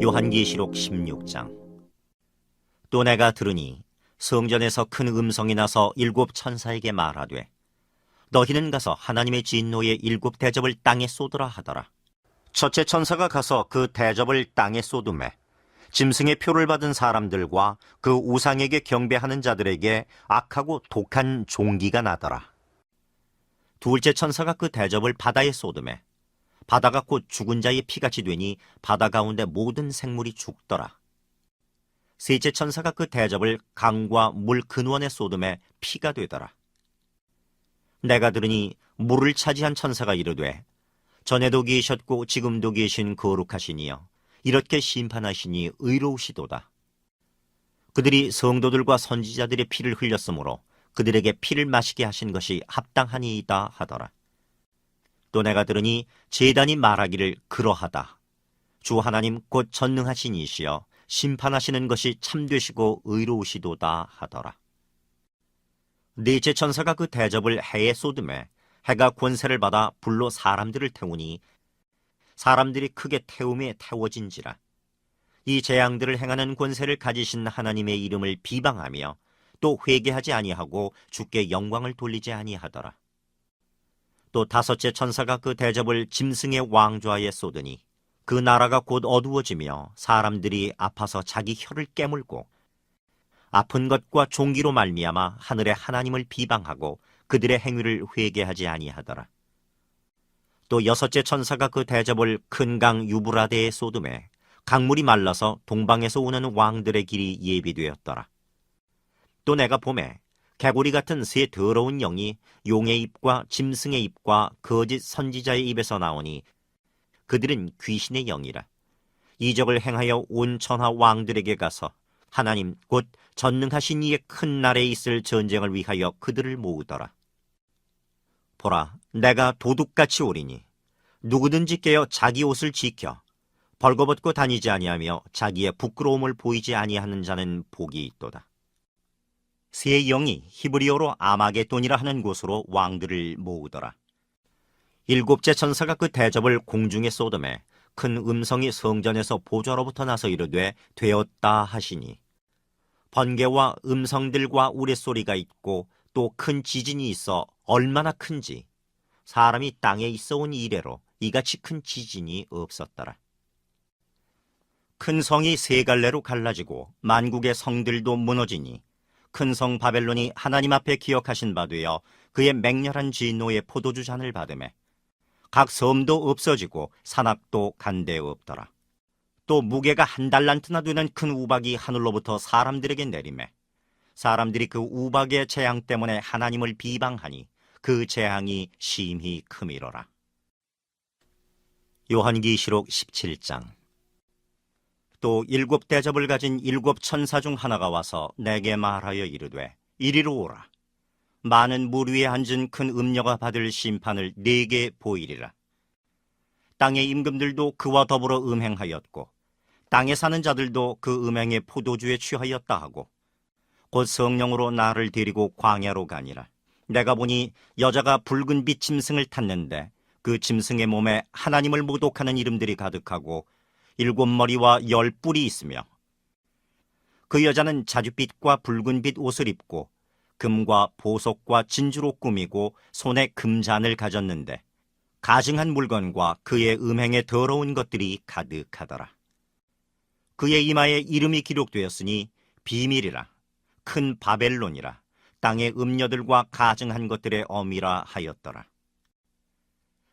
요한계시록 16장. 또 내가 들으니 성전에서 큰 음성이 나서 일곱 천사에게 말하되, 너희는 가서 하나님의 진노의 일곱 대접을 땅에 쏟으라 하더라. 첫째 천사가 가서 그 대접을 땅에 쏟음에 짐승의 표를 받은 사람들과 그 우상에게 경배하는 자들에게 악하고 독한 종기가 나더라. 둘째 천사가 그 대접을 바다에 쏟음에 바다가 곧 죽은 자의 피같이 되니 바다 가운데 모든 생물이 죽더라. 셋째 천사가 그 대접을 강과 물 근원에 쏟음에 피가 되더라. 내가 들으니 물을 차지한 천사가 이르되, 전에도 계셨고 지금도 계신 거룩하시니여 이렇게 심판하시니 의로우시도다. 그들이 성도들과 선지자들의 피를 흘렸으므로 그들에게 피를 마시게 하신 것이 합당하니이다 하더라. 또 내가 들으니 제단이 말하기를 그러하다. 주 하나님 곧 전능하신 이시여 심판하시는 것이 참되시고 의로우시도다 하더라. 넷째 천사가 그 대접을 해에 쏟음에 해가 권세를 받아 불로 사람들을 태우니 사람들이 크게 태움에 태워진지라. 이 재앙들을 행하는 권세를 가지신 하나님의 이름을 비방하며 또 회개하지 아니하고 주께 영광을 돌리지 아니하더라. 또 다섯째 천사가 그 대접을 짐승의 왕좌에 쏟으니 그 나라가 곧 어두워지며 사람들이 아파서 자기 혀를 깨물고 아픈 것과 종기로 말미암아 하늘의 하나님을 비방하고 그들의 행위를 회개하지 아니하더라. 또 여섯째 천사가 그 대접을 큰 강 유브라데에 쏟음에 강물이 말라서 동방에서 오는 왕들의 길이 예비되었더라. 또 내가 보매 개구리 같은 새 더러운 영이 용의 입과 짐승의 입과 거짓 선지자의 입에서 나오니 그들은 귀신의 영이라. 이적을 행하여 온 천하 왕들에게 가서 하나님 곧 전능하신 이의 큰 날에 있을 전쟁을 위하여 그들을 모으더라. 보라, 내가 도둑같이 오리니 누구든지 깨어 자기 옷을 지켜 벌거벗고 다니지 아니하며 자기의 부끄러움을 보이지 아니하는 자는 복이 있도다. 새 영이 히브리어로 아마겟돈이라 하는 곳으로 왕들을 모으더라. 일곱째 천사가 그 대접을 공중에 쏟음에 큰 음성이 성전에서 보좌로부터 나서 이르되 되었다 하시니 번개와 음성들과 우레소리가 있고 또 큰 지진이 있어 얼마나 큰지 사람이 땅에 있어 온 이래로 이같이 큰 지진이 없었더라. 큰 성이 세 갈래로 갈라지고 만국의 성들도 무너지니 큰 성 바벨론이 하나님 앞에 기억하신 바 되어 그의 맹렬한 진노의 포도주 잔을 받으매 각 섬도 없어지고 산악도 간데 없더라. 또 무게가 1달란트나 되는 큰 우박이 하늘로부터 사람들에게 내리매 사람들이 그 우박의 재앙 때문에 하나님을 비방하니 그 재앙이 심히 크미로라. 요한계시록 17장. 또 일곱 대접을 가진 일곱 천사 중 하나가 와서 내게 말하여 이르되, 이리로 오라. 많은 물 위에 앉은 큰 음녀가 받을 심판을 네게 보이리라. 땅의 임금들도 그와 더불어 음행하였고 땅에 사는 자들도 그 음행의 포도주에 취하였다 하고 곧 성령으로 나를 데리고 광야로 가니라. 내가 보니 여자가 붉은 빛 짐승을 탔는데 그 짐승의 몸에 하나님을 모독하는 이름들이 가득하고 7머리와 10뿔이 있으며 그 여자는 자줏빛과 붉은빛 옷을 입고 금과 보석과 진주로 꾸미고 손에 금잔을 가졌는데 가증한 물건과 그의 음행에 더러운 것들이 가득하더라. 그의 이마에 이름이 기록되었으니 비밀이라, 큰 바벨론이라, 땅의 음녀들과 가증한 것들의 어미라 하였더라.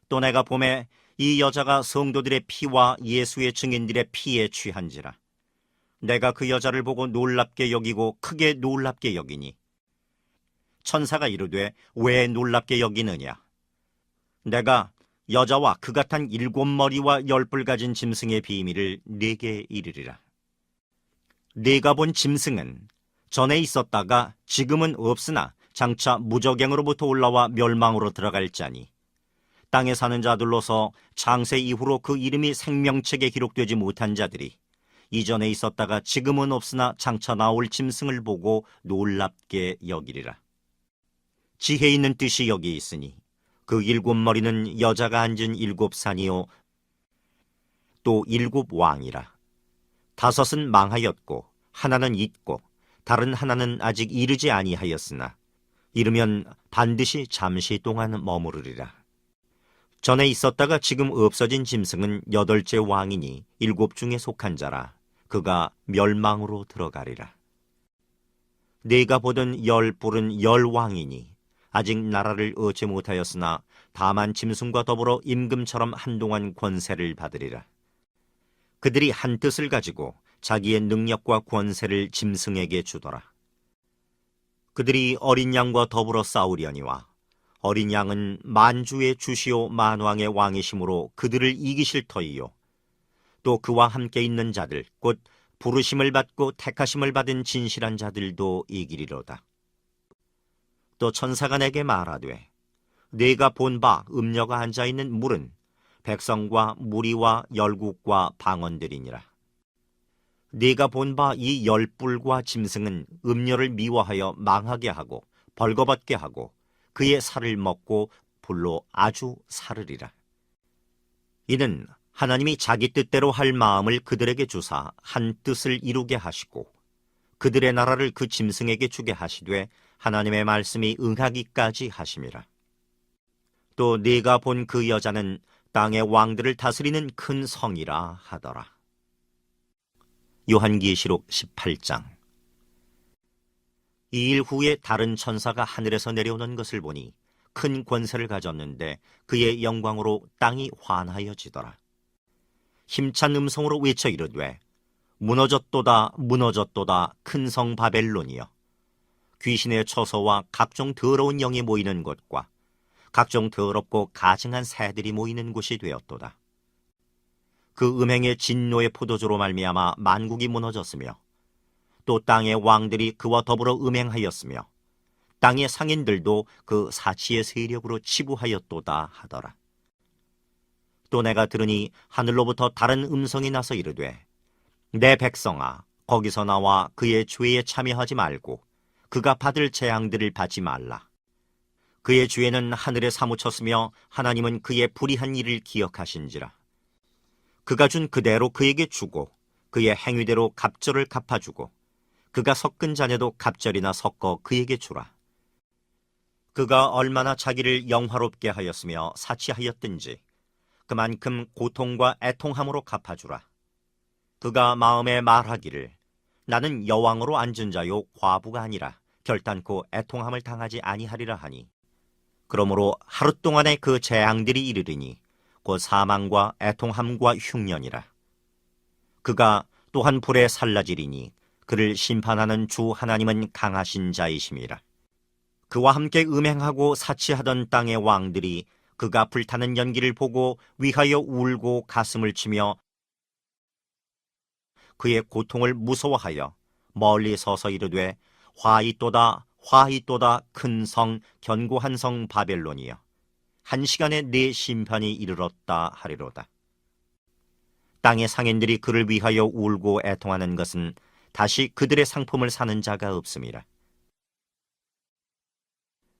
또 내가 보매 이 여자가 성도들의 피와 예수의 증인들의 피에 취한지라. 내가 그 여자를 보고 놀랍게 여기고 크게 놀랍게 여기니 천사가 이르되 왜 놀랍게 여기느냐. 내가 여자와 그 같은 7머리와 10뿔 가진 짐승의 비밀을 네게 이르리라. 네가 본 짐승은 전에 있었다가 지금은 없으나 장차 무저갱으로부터 올라와 멸망으로 들어갈 자니 땅에 사는 자들로서 창세 이후로 그 이름이 생명책에 기록되지 못한 자들이 이전에 있었다가 지금은 없으나 장차 나올 짐승을 보고 놀랍게 여기리라. 지혜 있는 뜻이 여기 있으니 그 7머리는 여자가 앉은 7산이요 또 7왕이라. 다섯은 망하였고 하나는 있고 다른 하나는 아직 이르지 아니하였으나 이르면 반드시 잠시 동안 머무르리라. 전에 있었다가 지금 없어진 짐승은 8째 왕이니 7 중에 속한 자라. 그가 멸망으로 들어가리라. 네가 보던 10뿔은 10왕이니 아직 나라를 얻지 못하였으나 다만 짐승과 더불어 임금처럼 한동안 권세를 받으리라. 그들이 한 뜻을 가지고 자기의 능력과 권세를 짐승에게 주더라. 그들이 어린 양과 더불어 싸우려니와 어린 양은 만주의 주시오 만왕의 왕이심으로 그들을 이기실 터이요 또 그와 함께 있는 자들 곧 부르심을 받고 택하심을 받은 진실한 자들도 이기리로다. 또 천사가 내게 말하되 네가 본 바 음녀가 앉아있는 물은 백성과 무리와 열국과 방언들이니라. 네가 본 바 이 10뿔과 짐승은 음녀를 미워하여 망하게 하고 벌거벗게 하고 그의 살을 먹고 불로 아주 사르리라. 이는 하나님이 자기 뜻대로 할 마음을 그들에게 주사 한 뜻을 이루게 하시고 그들의 나라를 그 짐승에게 주게 하시되 하나님의 말씀이 응하기까지 하심이라. 또 네가 본 그 여자는 땅의 왕들을 다스리는 큰 성이라 하더라. 요한계시록 18장. 이 일 후에 다른 천사가 하늘에서 내려오는 것을 보니 큰 권세를 가졌는데 그의 영광으로 땅이 환하여지더라. 힘찬 음성으로 외쳐 이르되 무너졌도다 무너졌도다 큰 성 바벨론이여, 귀신의 처소와 각종 더러운 영이 모이는 곳과 각종 더럽고 가증한 새들이 모이는 곳이 되었도다. 그 음행의 진노의 포도주로 말미암아 만국이 무너졌으며 또 땅의 왕들이 그와 더불어 음행하였으며 땅의 상인들도 그 사치의 세력으로 치부하였도다 하더라. 또 내가 들으니 하늘로부터 다른 음성이 나서 이르되 내 백성아, 거기서 나와 그의 죄에 참여하지 말고 그가 받을 재앙들을 받지 말라. 그의 죄는 하늘에 사무쳤으며 하나님은 그의 불의한 일을 기억하신지라. 그가 준 그대로 그에게 주고 그의 행위대로 갑절을 갚아주고 그가 섞은 잔에도 갑절이나 섞어 그에게 주라. 그가 얼마나 자기를 영화롭게 하였으며 사치하였든지 그만큼 고통과 애통함으로 갚아주라. 그가 마음에 말하기를 나는 여왕으로 앉은 자요 과부가 아니라 결단코 애통함을 당하지 아니하리라 하니, 그러므로 하루 동안에 그 재앙들이 이르리니 곧 사망과 애통함과 흉년이라. 그가 또한 불에 살라지리니 그를 심판하는 주 하나님은 강하신 자이심이라. 그와 함께 음행하고 사치하던 땅의 왕들이 그가 불타는 연기를 보고 위하여 울고 가슴을 치며 그의 고통을 무서워하여 멀리 서서 이르되 화이또다 화이또다 큰 성 견고한 성 바벨론이여, 한 시간에 네 심판이 이르렀다 하리로다. 땅의 상인들이 그를 위하여 울고 애통하는 것은 다시 그들의 상품을 사는 자가 없음이라.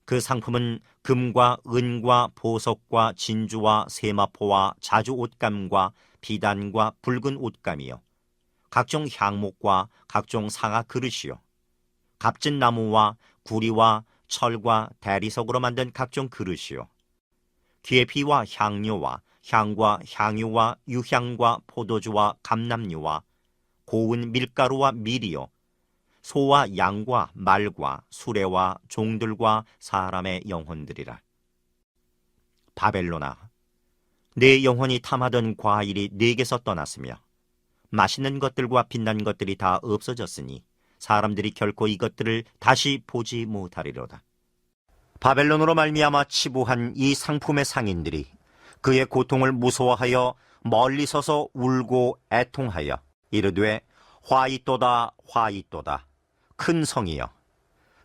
그 상품은 금과 은과 보석과 진주와 세마포와 자주 옷감과 비단과 붉은 옷감이요 각종 향목과 각종 상아 그릇이요 값진 나무와 구리와 철과 대리석으로 만든 각종 그릇이요 계피와 향료와 향과 향유와 유향과 포도주와 감람류와 고운 밀가루와 밀이요 소와 양과 말과 수레와 종들과 사람의 영혼들이라. 바벨론아, 내 영혼이 탐하던 과일이 네게서 떠났으며 맛있는 것들과 빛난 것들이 다 없어졌으니 사람들이 결코 이것들을 다시 보지 못하리로다. 바벨론으로 말미암아 치부한 이 상품의 상인들이 그의 고통을 무서워하여 멀리 서서 울고 애통하여 이르되 화이또다 화이또다 큰 성이여,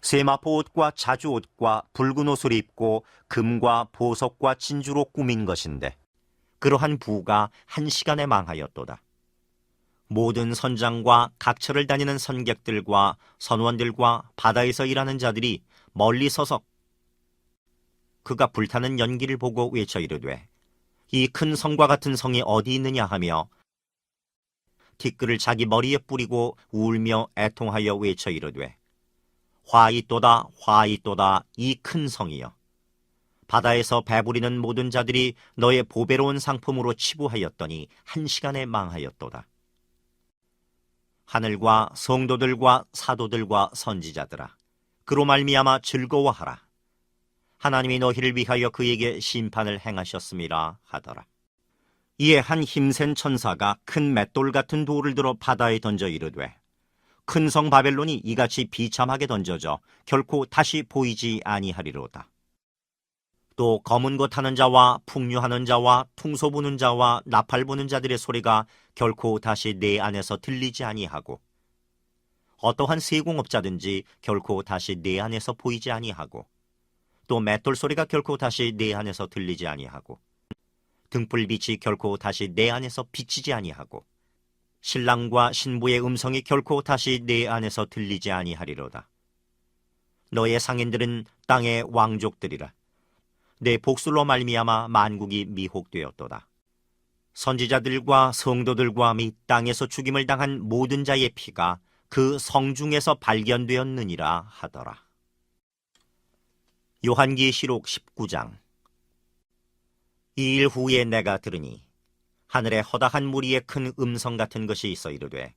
세마포 옷과 자주 옷과 붉은 옷을 입고 금과 보석과 진주로 꾸민 것인데 그러한 부가 한 시간에 망하였도다. 모든 선장과 각처를 다니는 선객들과 선원들과 바다에서 일하는 자들이 멀리 서서 그가 불타는 연기를 보고 외쳐 이르되 이 큰 성과 같은 성이 어디 있느냐 하며 티끌을 자기 머리에 뿌리고 울며 애통하여 외쳐 이르되 화 있도다 화 있도다 이 큰 성이여 바다에서 배부리는 모든 자들이 너의 보배로운 상품으로 치부하였더니 한 시간에 망하였도다. 하늘과 성도들과 사도들과 선지자들아 그로 말미암아 즐거워하라. 하나님이 너희를 위하여 그에게 심판을 행하셨음이라 하더라. 이에 한 힘센 천사가 큰 맷돌 같은 돌을 들어 바다에 던져 이르되 큰 성 바벨론이 이같이 비참하게 던져져 결코 다시 보이지 아니하리로다. 또 검은 것 하는 자와 풍류하는 자와 퉁소 부는 자와 나팔 부는 자들의 소리가 결코 다시 내 안에서 들리지 아니하고 어떠한 세공업자든지 결코 다시 내 안에서 보이지 아니하고 또 맷돌 소리가 결코 다시 내 안에서 들리지 아니하고 등불빛이 결코 다시 내 안에서 비치지 아니하고 신랑과 신부의 음성이 결코 다시 내 안에서 들리지 아니하리로다. 너의 상인들은 땅의 왕족들이라. 내 복술로 말미암아 만국이 미혹되었도다. 선지자들과 성도들과 및 땅에서 죽임을 당한 모든 자의 피가 그 성중에서 발견되었느니라 하더라. 요한계시록 19장. 이 일 후에 내가 들으니 하늘에 허다한 무리의 큰 음성 같은 것이 있어 이르되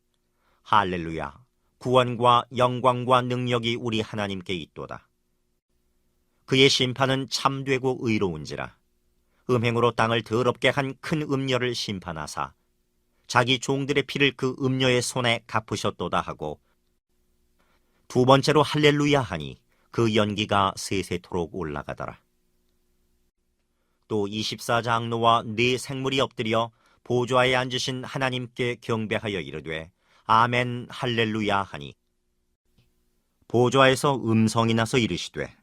할렐루야 구원과 영광과 능력이 우리 하나님께 있도다. 그의 심판은 참되고 의로운지라. 음행으로 땅을 더럽게 한 큰 음녀를 심판하사 자기 종들의 피를 그 음녀의 손에 갚으셨도다 하고 두 번째로 할렐루야 하니 그 연기가 세세토록 올라가더라. 또 24장로와 네 생물이 엎드려 보좌에 앉으신 하나님께 경배하여 이르되 아멘 할렐루야 하니 보좌에서 음성이 나서 이르시되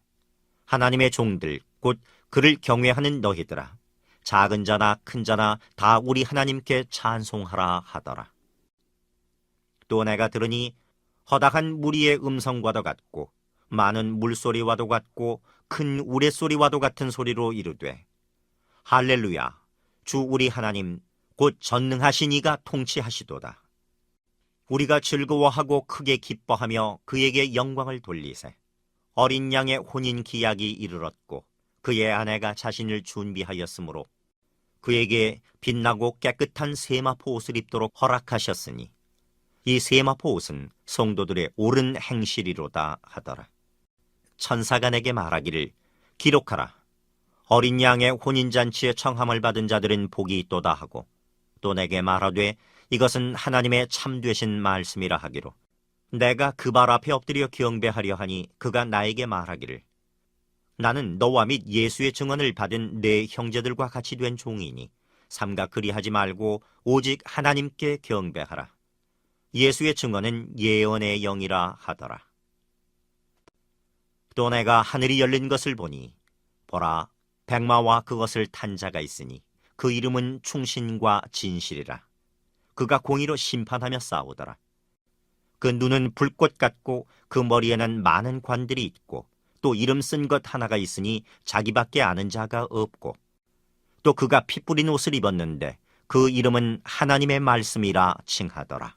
하나님의 종들 곧 그를 경외하는 너희들아 작은 자나 큰 자나 다 우리 하나님께 찬송하라 하더라. 또 내가 들으니 허다한 무리의 음성과도 같고 많은 물소리와도 같고 큰 우레소리와도 같은 소리로 이르되 할렐루야 주 우리 하나님 곧 전능하신 이가 통치하시도다. 우리가 즐거워하고 크게 기뻐하며 그에게 영광을 돌리세. 어린 양의 혼인 기약이 이르렀고 그의 아내가 자신을 준비하였으므로 그에게 빛나고 깨끗한 세마포 옷을 입도록 허락하셨으니 이 세마포 옷은 성도들의 옳은 행실이로다 하더라. 천사가 내게 말하기를 기록하라. 어린 양의 혼인잔치에 청함을 받은 자들은 복이 있도다 하고 또 내게 말하되 이것은 하나님의 참되신 말씀이라 하기로 내가 그 발 앞에 엎드려 경배하려 하니 그가 나에게 말하기를 나는 너와 및 예수의 증언을 받은 내 형제들과 같이 된 종이니 삼가 그리하지 말고 오직 하나님께 경배하라. 예수의 증언은 예언의 영이라 하더라. 또 내가 하늘이 열린 것을 보니 보라 백마와 그것을 탄 자가 있으니 그 이름은 충신과 진실이라. 그가 공의로 심판하며 싸우더라. 그 눈은 불꽃 같고 그 머리에는 많은 관들이 있고 또 이름 쓴 것 하나가 있으니 자기밖에 아는 자가 없고 또 그가 피 뿌린 옷을 입었는데 그 이름은 하나님의 말씀이라 칭하더라.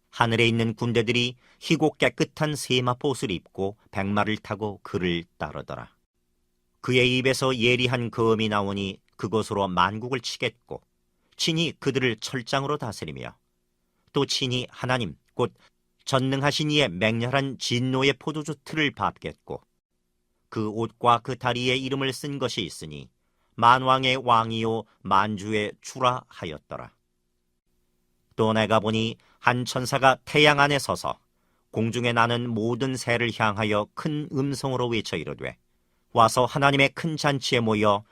하늘에 있는 군대들이 희고 깨끗한 세마포 옷을 입고 백마를 타고 그를 따르더라. 그의 입에서 예리한 검이 나오니 그것으로 만국을 치겠고 친히 그들을 철장으로 다스리며 또 친히 하나님 곧 전능하신 이의 맹렬한 진노의 포도주 틀을 밟겠고 그 옷과 그 다리에 이름을 쓴 것이 있으니 만왕의 왕이요 만주의 주라 하였더라. 또 내가 보니 한 천사가 태양 안에 서서 공중에 나는 모든 새를 향하여 큰 음성으로 외쳐 이르되 와서 하나님의 큰 잔치에 모여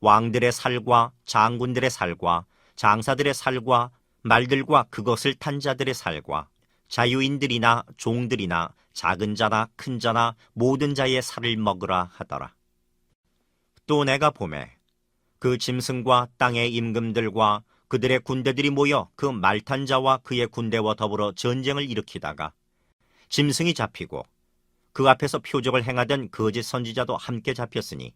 왕들의 살과 장군들의 살과 장사들의 살과 말들과 그것을 탄 자들의 살과 자유인들이나 종들이나 작은 자나 큰 자나 모든 자의 살을 먹으라 하더라. 또 내가 보매 그 짐승과 땅의 임금들과 그들의 군대들이 모여 그 말탄 자와 그의 군대와 더불어 전쟁을 일으키다가 짐승이 잡히고 그 앞에서 표적을 행하던 거짓 선지자도 함께 잡혔으니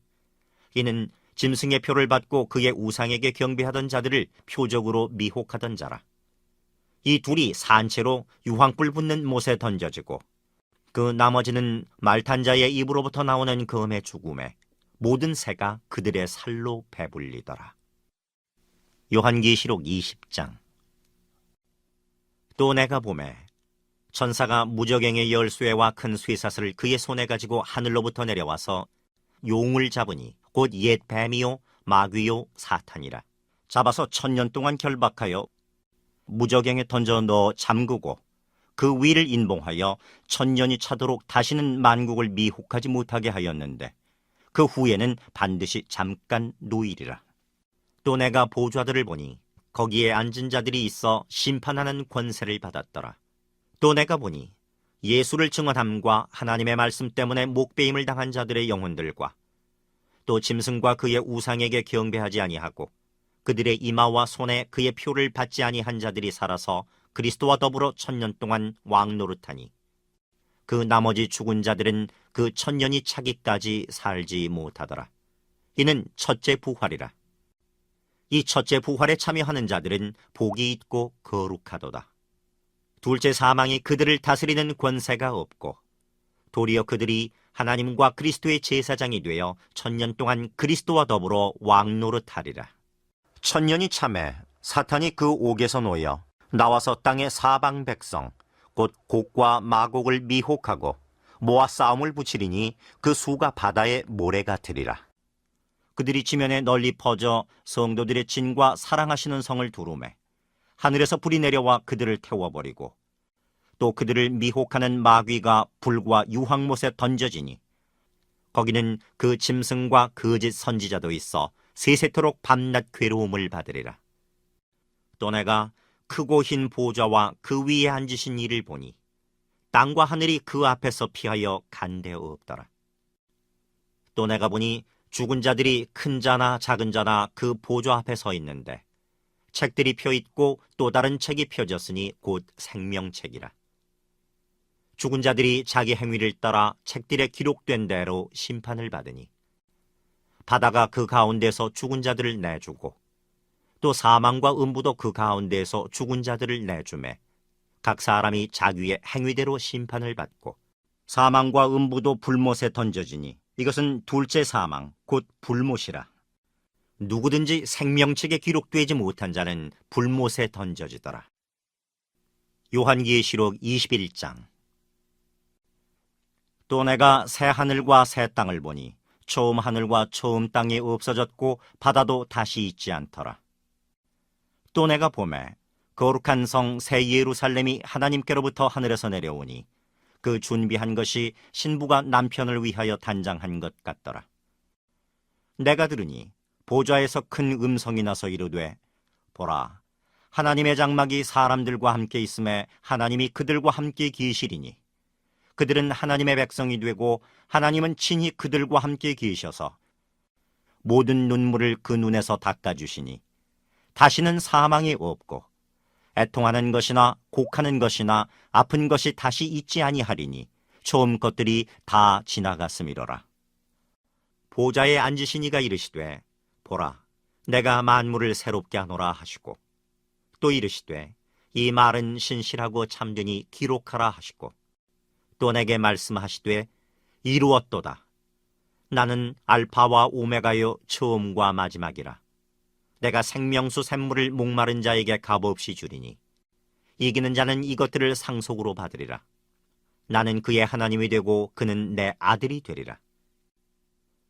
이는 짐승의 표를 받고 그의 우상에게 경배하던 자들을 표적으로 미혹하던 자라. 이 둘이 산채로 유황불 붙는 못에 던져지고 그 나머지는 말탄 자의 입으로부터 나오는 검의 죽음에 모든 새가 그들의 살로 배불리더라. 요한계시록 20장. 또 내가 보매 천사가 무저갱의 열쇠와 큰 쇠사슬을 그의 손에 가지고 하늘로부터 내려와서 용을 잡으니 곧 옛 뱀이요 마귀요 사탄이라. 잡아서 1000년 동안 결박하여 무저갱에 던져 넣어 잠그고 그 위를 인봉하여 1000년이 차도록 다시는 만국을 미혹하지 못하게 하였는데 그 후에는 반드시 잠깐 노일이라. 또 내가 보좌들을 보니 거기에 앉은 자들이 있어 심판하는 권세를 받았더라. 또 내가 보니 예수를 증언함과 하나님의 말씀 때문에 목배임을 당한 자들의 영혼들과 또 짐승과 그의 우상에게 경배하지 아니하고 그들의 이마와 손에 그의 표를 받지 아니한 자들이 살아서 그리스도와 더불어 1000년 동안 왕노릇하니 그 나머지 죽은 자들은 그 1000년이 차기까지 살지 못하더라. 이는 첫째 부활이라. 이 첫째 부활에 참여하는 자들은 복이 있고 거룩하도다. 둘째 사망이 그들을 다스리는 권세가 없고 도리어 그들이 하나님과 그리스도의 제사장이 되어 1000년 동안 그리스도와 더불어 왕노릇하리라. 1000년이 참에 사탄이 그 옥에서 놓여 나와서 땅의 사방 백성 곧 곡과 마곡을 미혹하고 모아 싸움을 붙이리니 그 수가 바다의 모래 같으리라. 그들이 지면에 널리 퍼져 성도들의 진과 사랑하시는 성을 두루매 하늘에서 불이 내려와 그들을 태워버리고 또 그들을 미혹하는 마귀가 불과 유황못에 던져지니 거기는 그 짐승과 거짓 선지자도 있어 세세토록 밤낮 괴로움을 받으리라. 또 내가 크고 흰 보좌와 그 위에 앉으신 이를 보니 땅과 하늘이 그 앞에서 피하여 간데 없더라. 또 내가 보니 죽은 자들이 큰 자나 작은 자나 그 보좌 앞에 서 있는데 책들이 펴 있고 또 다른 책이 펴졌으니 곧 생명책이라. 죽은 자들이 자기 행위를 따라 책들에 기록된 대로 심판을 받으니 바다가 그 가운데서 죽은 자들을 내주고 또 사망과 음부도 그 가운데에서 죽은 자들을 내주매 각 사람이 자기의 행위대로 심판을 받고 사망과 음부도 불못에 던져지니 이것은 둘째 사망 곧 불못이라. 누구든지 생명책에 기록되지 못한 자는 불못에 던져지더라. 요한계시록 21장. 또 내가 새 하늘과 새 땅을 보니 처음 하늘과 처음 땅이 없어졌고 바다도 다시 있지 않더라. 또 내가 보매 거룩한 성 새 예루살렘이 하나님께로부터 하늘에서 내려오니 그 준비한 것이 신부가 남편을 위하여 단장한 것 같더라. 내가 들으니 보좌에서 큰 음성이 나서 이르되 보라 하나님의 장막이 사람들과 함께 있음에 하나님이 그들과 함께 계시리니 그들은 하나님의 백성이 되고 하나님은 친히 그들과 함께 계셔서 모든 눈물을 그 눈에서 닦아주시니 다시는 사망이 없고 애통하는 것이나 곡하는 것이나 아픈 것이 다시 있지 아니하리니 처음 것들이 다 지나갔음이로라. 보좌에 앉으신 이가 이르시되 보라 내가 만물을 새롭게 하노라 하시고 또 이르시되 이 말은 신실하고 참되니 기록하라 하시고 또 내게 말씀하시되 이루었도다. 나는 알파와 오메가요 처음과 마지막이라. 내가 생명수 샘물을 목마른 자에게 값없이 주리니 이기는 자는 이것들을 상속으로 받으리라. 나는 그의 하나님이 되고 그는 내 아들이 되리라.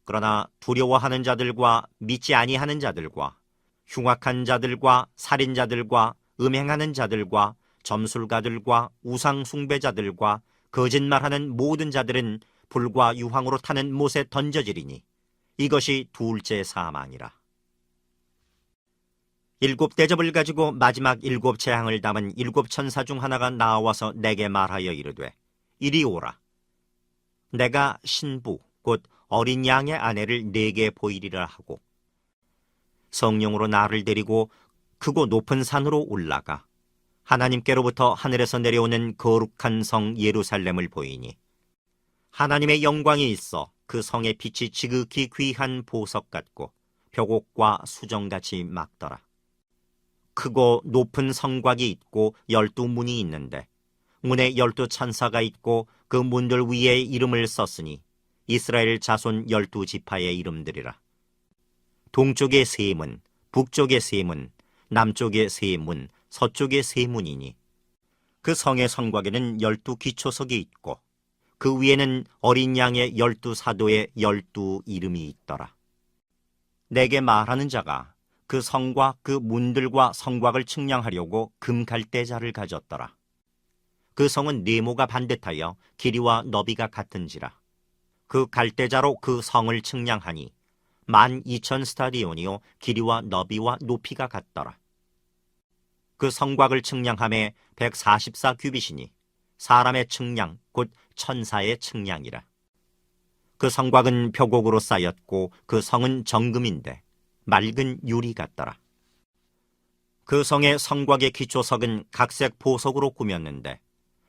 그러나 두려워하는 자들과 믿지 아니하는 자들과 흉악한 자들과 살인자들과 음행하는 자들과 점술가들과 우상 숭배자들과 거짓말하는 모든 자들은 불과 유황으로 타는 못에 던져지리니 이것이 둘째 사망이라. 7 대접을 가지고 마지막 7 재앙을 담은 7 천사 중 하나가 나와서 내게 말하여 이르되 이리 오라. 내가 신부 곧 어린 양의 아내를 네게 보이리라 하고 성령으로 나를 데리고 크고 높은 산으로 올라가 하나님께로부터 하늘에서 내려오는 거룩한 성 예루살렘을 보이니 하나님의 영광이 있어 그 성의 빛이 지극히 귀한 보석 같고 벽옥과 수정같이 막더라. 크고 높은 성곽이 있고 12문이 있는데 문에 12천사가 있고 그 문들 위에 이름을 썼으니 이스라엘 자손 12지파의 이름들이라. 동쪽의 세 문, 북쪽의 세 문, 남쪽의 세 문, 서쪽의 세 문이니 그 성의 성곽에는 12기초석이 있고 그 위에는 어린 양의 12사도의 12 이름이 있더라. 내게 말하는 자가 그 성과 그 문들과 성곽을 측량하려고 금갈대자를 가졌더라. 그 성은 네모가 반듯하여 길이와 너비가 같은지라. 그 갈대자로 그 성을 측량하니 12,000스타디온이요 길이와 너비와 높이가 같더라. 그 성곽을 측량함에 144규빗이니 사람의 측량 곧 천사의 측량이라. 그 성곽은 벽옥으로 쌓였고 그 성은 정금인데 맑은 유리 같더라. 그 성의 성곽의 기초석은 각색 보석으로 꾸몄는데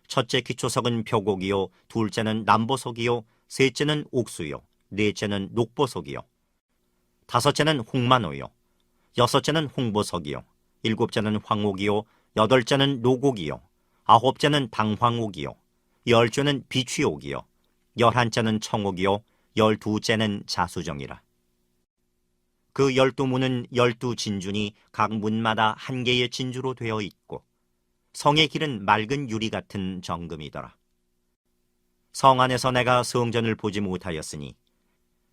첫째 기초석은 벽옥이요, 둘째는 남보석이요, 셋째는 옥수요, 넷째는 녹보석이요, 다섯째는 홍마노요, 여섯째는 홍보석이요, 일곱째는 황옥이요, 여덟째는 노곡이요, 아홉째는 당황옥이요, 열째는 비취옥이요, 열한째는 청옥이요, 열두째는 자수정이라. 그 12문은 12진준이 각 문마다 한 개의 진주로 되어 있고 성의 길은 맑은 유리 같은 정금이더라. 성 안에서 내가 성전을 보지 못하였으니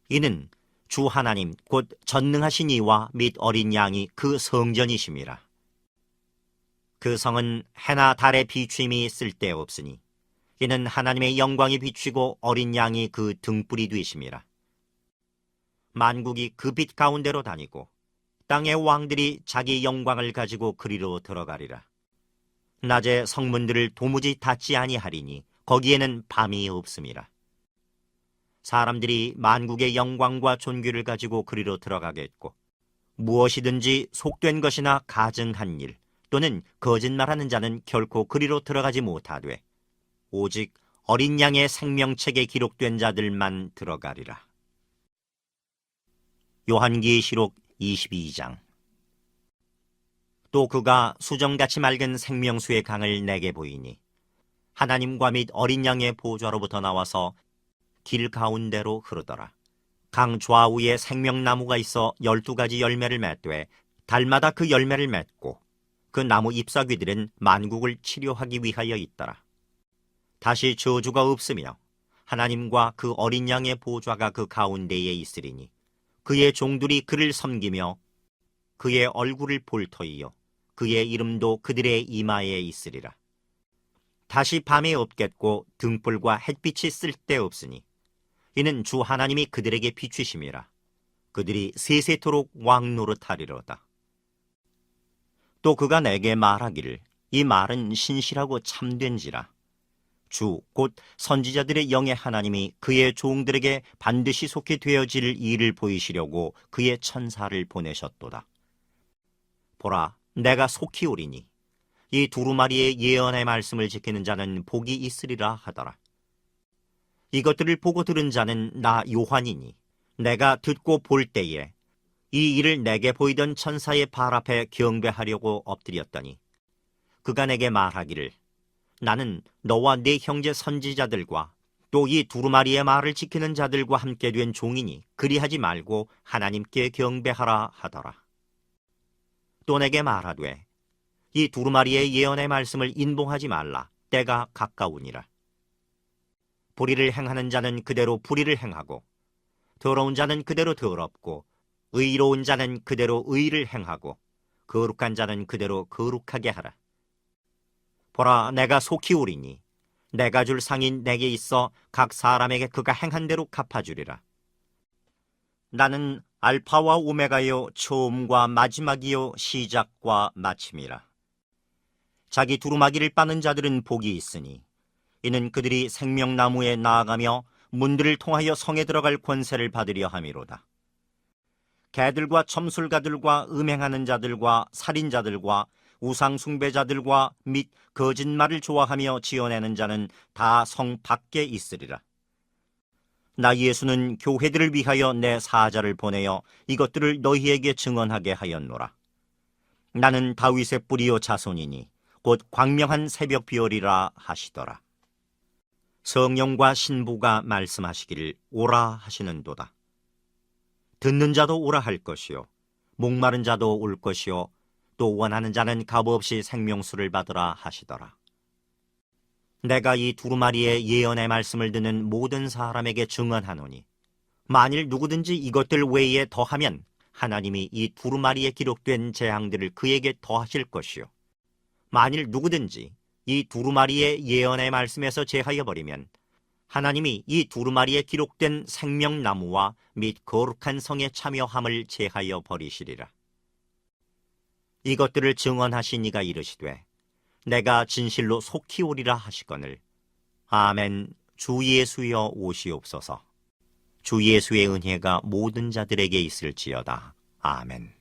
이는 주 하나님 곧 전능하신 이와 및 어린 양이 그 성전이심이라. 그 성은 해나 달의 비추임이 쓸데없으니 이는 하나님의 영광이 비추고 어린 양이 그 등불이 되심이라. 만국이 그 빛 가운데로 다니고 땅의 왕들이 자기 영광을 가지고 그리로 들어가리라. 낮에 성문들을 도무지 닫지 아니하리니 거기에는 밤이 없음이라. 사람들이 만국의 영광과 존귀를 가지고 그리로 들어가겠고 무엇이든지 속된 것이나 가증한 일 또는 거짓말하는 자는 결코 그리로 들어가지 못하되 오직 어린 양의 생명책에 기록된 자들만 들어가리라. 요한계시록 22장. 또 그가 수정같이 맑은 생명수의 강을 내게 보이니 하나님과 및 어린 양의 보좌로부터 나와서 길 가운데로 흐르더라. 강 좌우에 생명나무가 있어 12가지 열매를 맺되 달마다 그 열매를 맺고 그 나무 잎사귀들은 만국을 치료하기 위하여 있더라. 다시 저주가 없으며 하나님과 그 어린 양의 보좌가 그 가운데에 있으리니 그의 종들이 그를 섬기며 그의 얼굴을 볼 터이요 그의 이름도 그들의 이마에 있으리라. 다시 밤이 없겠고 등불과 햇빛이 쓸데없으니 이는 주 하나님이 그들에게 비추심이라. 그들이 세세토록 왕 노릇하리로다. 또 그가 내게 말하기를 이 말은 신실하고 참된지라. 주 곧 선지자들의 영의 하나님이 그의 종들에게 반드시 속히 되어질 일을 보이시려고 그의 천사를 보내셨도다. 보라, 내가 속히 오리니 이 두루마리의 예언의 말씀을 지키는 자는 복이 있으리라 하더라. 이것들을 보고 들은 자는 나 요한이니 내가 듣고 볼 때에 이 일을 내게 보이던 천사의 발 앞에 경배하려고 엎드렸더니 그가 내게 말하기를 나는 너와 네 형제 선지자들과 또 이 두루마리의 말을 지키는 자들과 함께 된 종이니 그리하지 말고 하나님께 경배하라 하더라. 또 내게 말하되 이 두루마리의 예언의 말씀을 인봉하지 말라. 때가 가까우니라. 불의를 행하는 자는 그대로 불의를 행하고 더러운 자는 그대로 더럽고 의로운 자는 그대로 의를 행하고 거룩한 자는 그대로 거룩하게 하라. 보라, 내가 속히 오리니 내가 줄 상이 내게 있어 각 사람에게 그가 행한 대로 갚아주리라. 나는 알파와 오메가요 처음과 마지막이요 시작과 마침이라. 자기 두루마기를 빠는 자들은 복이 있으니 이는 그들이 생명나무에 나아가며 문들을 통하여 성에 들어갈 권세를 받으려 함이로다. 개들과 첨술가들과 음행하는 자들과 살인자들과 우상숭배자들과 및 거짓말을 좋아하며 지어내는 자는 다 성 밖에 있으리라. 나 예수는 교회들을 위하여 내 사자를 보내어 이것들을 너희에게 증언하게 하였노라. 나는 다윗의 뿌리요 자손이니 곧 광명한 새벽 비오리라 하시더라. 성령과 신부가 말씀하시기를 오라 하시는도다. 듣는 자도 오라 할 것이요 목마른 자도 올 것이요 또 원하는 자는 값없이 생명수를 받으라 하시더라. 내가 이 두루마리의 예언의 말씀을 듣는 모든 사람에게 증언하노니 만일 누구든지 이것들 외에 더하면 하나님이 이 두루마리에 기록된 재앙들을 그에게 더하실 것이요 만일 누구든지 이 두루마리의 예언의 말씀에서 제하여 버리면 하나님이 이 두루마리에 기록된 생명나무와 및 거룩한 성에 참여함을 제하여 버리시리라. 이것들을 증언하신 이가 이르시되 내가 진실로 속히 오리라 하시거늘 아멘. 주 예수여 오시옵소서. 주 예수의 은혜가 모든 자들에게 있을지어다. 아멘.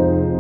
주